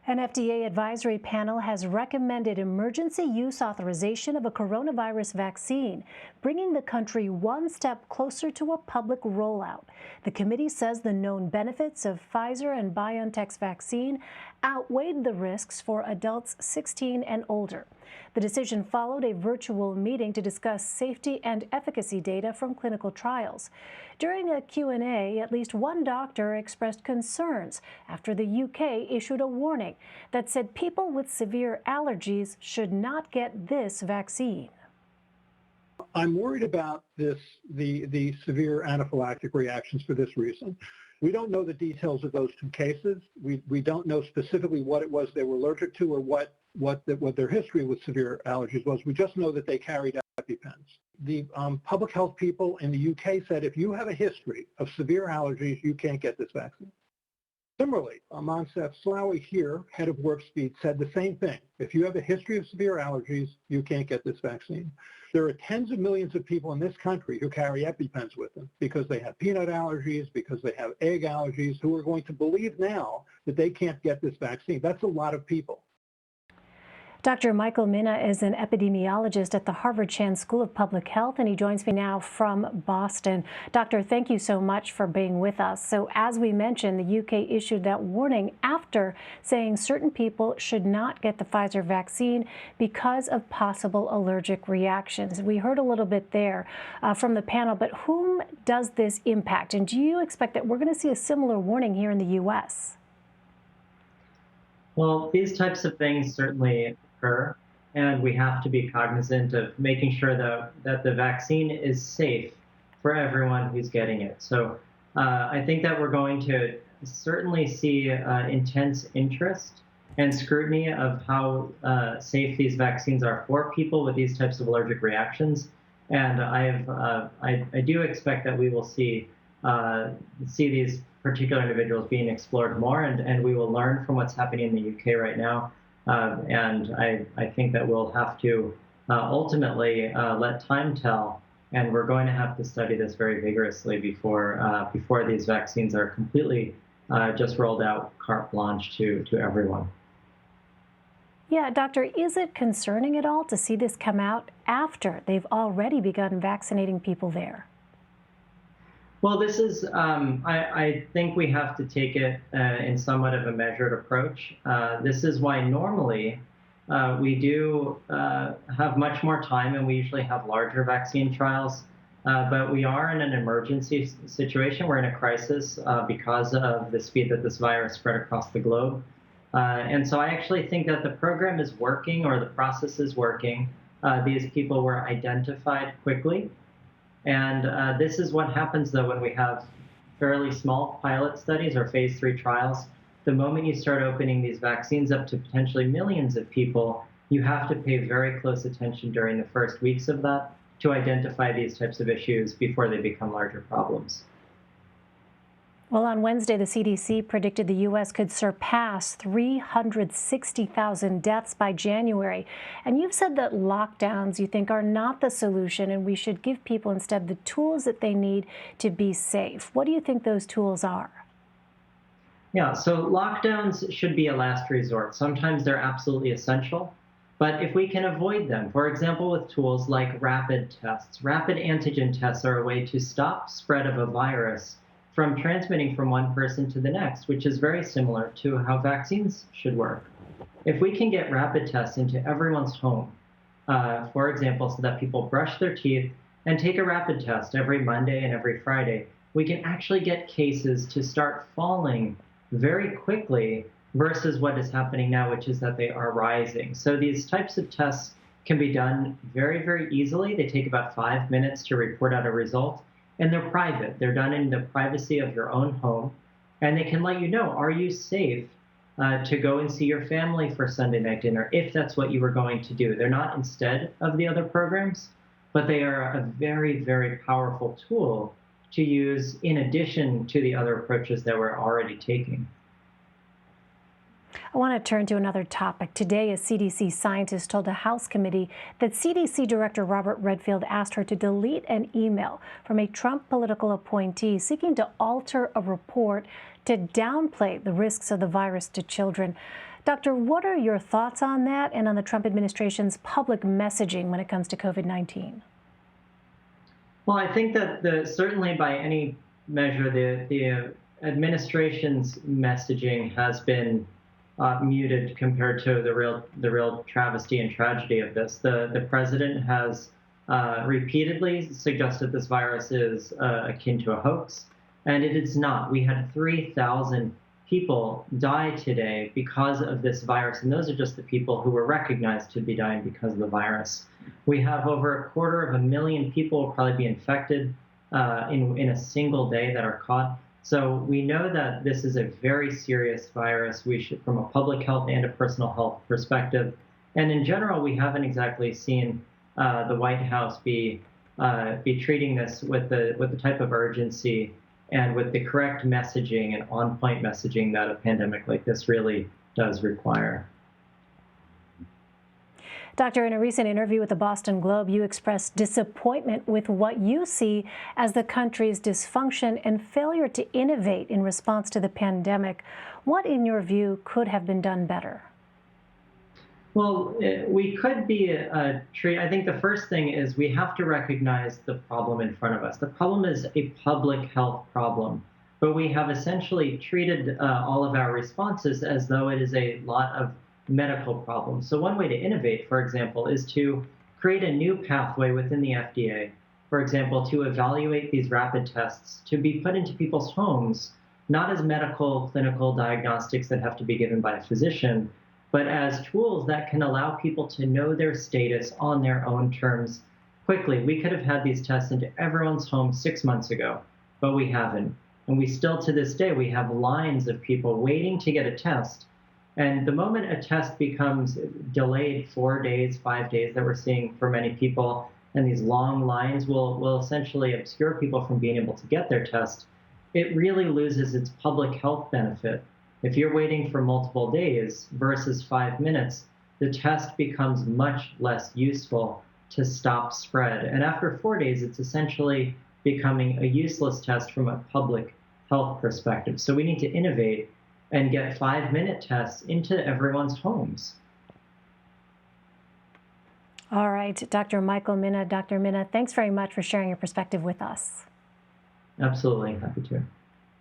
An FDA advisory panel has recommended emergency use authorization of a coronavirus vaccine, bringing the country one step closer to a public rollout. The committee says the known benefits of Pfizer and BioNTech's vaccine outweighed the risks for adults 16 and older. The decision followed a virtual meeting to discuss safety and efficacy data from clinical trials. During a Q&A, at least one doctor expressed concerns after the UK issued a warning that said people with severe allergies should not get this vaccine. I'm worried about the severe anaphylactic reactions for this reason. We don't know the details of those two cases. We don't know specifically what it was they were allergic to or what their history with severe allergies was. We just know that they carried EpiPens. The public health people in the UK said if you have a history of severe allergies, you can't get this vaccine. Similarly, Monsef Slaoui here, head of Warp Speed, said the same thing. If you have a history of severe allergies, you can't get this vaccine. There are tens of millions of people in this country who carry EpiPens with them because they have peanut allergies, because they have egg allergies, who are going to believe now that they can't get this vaccine. That's a lot of people. Dr. Micahel Mina is an epidemiologist at the Harvard Chan School of Public Health, and he joins me now from Boston. Doctor, thank you so much for being with us. So as we mentioned, the UK issued that warning after saying certain people should not get the Pfizer vaccine because of possible allergic reactions. We heard a little bit there from the panel, but whom does this impact? And do you expect that we're going to see a similar warning here in the U.S.? Well, these types of things certainly occur, and we have to be cognizant of making sure that the vaccine is safe for everyone who's getting it. So I think that we're going to certainly see intense interest and scrutiny of how safe these vaccines are for people with these types of allergic reactions. And I do expect that we will see these particular individuals being explored more, and we will learn from what's happening in the UK right now. And I think that we'll have to ultimately let time tell, and we're going to have to study this very vigorously before these vaccines are completely just rolled out carte blanche to everyone. Yeah, doctor, is it concerning at all to see this come out after they've already begun vaccinating people there? Well, this is, I think we have to take it in somewhat of a measured approach. This is why normally we do have much more time, and we usually have larger vaccine trials. But we are in an emergency situation. We're in a crisis because of the speed that this virus spread across the globe. And so I actually think that the program is working, or the process is working. These people were identified quickly. And this is what happens, though, when we have fairly small pilot studies or phase 3 trials. The moment you start opening these vaccines up to potentially millions of people, you have to pay very close attention during the first weeks of that to identify these types of issues before they become larger problems. Well, on Wednesday, the CDC predicted the U.S. could surpass 360,000 deaths by January. And you've said that lockdowns, you think, are not the solution, and we should give people instead the tools that they need to be safe. What do you think those tools are? Yeah, so lockdowns should be a last resort. Sometimes they're absolutely essential. But if we can avoid them, for example, with tools like rapid tests, rapid antigen tests are a way to stop spread of a virus from transmitting from one person to the next, which is very similar to how vaccines should work. If we can get rapid tests into everyone's home, for example, so that people brush their teeth and take a rapid test every Monday and every Friday, we can actually get cases to start falling very quickly versus what is happening now, which is that they are rising. So these types of tests can be done very, very easily. They take about 5 minutes to report out a result. And they're private. They're done in the privacy of your own home. And they can let you know, are you safe to go and see your family for Sunday night dinner, if that's what you were going to do. They're not instead of the other programs, but they are a very, very powerful tool to use in addition to the other approaches that we're already taking. I want to turn to another topic. Today, a CDC scientist told a House committee that CDC Director Robert Redfield asked her to delete an email from a Trump political appointee seeking to alter a report to downplay the risks of the virus to children. Doctor, what are your thoughts on that and on the Trump administration's public messaging when it comes to COVID-19? Well, I think that certainly by any measure, the administration's messaging has been muted compared to the real travesty and tragedy of this. The president has repeatedly suggested this virus is akin to a hoax, and it is not. We had 3,000 people die today because of this virus, and those are just the people who were recognized to be dying because of the virus. We have over 250,000 people will probably be infected in a single day that are caught. So we know that this is a very serious virus. We should, from a public health and a personal health perspective, and in general, we haven't exactly seen the White House be treating this with the type of urgency and with the correct messaging and on-point messaging that a pandemic like this really does require. Doctor, in a recent interview with the Boston Globe, you expressed disappointment with what you see as the country's dysfunction and failure to innovate in response to the pandemic. What, in your view, could have been done better? Well, we could be I think the first thing is we have to recognize the problem in front of us. The problem is a public health problem, but we have essentially treated all of our responses as though it is a lot of medical problems. So one way to innovate, for example, is to create a new pathway within the FDA, for example, to evaluate these rapid tests to be put into people's homes, not as medical clinical diagnostics that have to be given by a physician, but as tools that can allow people to know their status on their own terms quickly. We could have had these tests into everyone's home 6 months ago, but we haven't. And we still, to this day, we have lines of people waiting to get a test. And the moment a test becomes delayed 4 days, 5 days that we're seeing for many people, and these long lines will essentially obscure people from being able to get their test, it really loses its public health benefit. If you're waiting for multiple days versus 5 minutes, the test becomes much less useful to stop spread. And after 4 days, it's essentially becoming a useless test from a public health perspective. So we need to innovate and get 5-minute tests into everyone's homes. All right, Dr. Micahel Mina. Dr. Mina, thanks very much for sharing your perspective with us. Absolutely, happy to.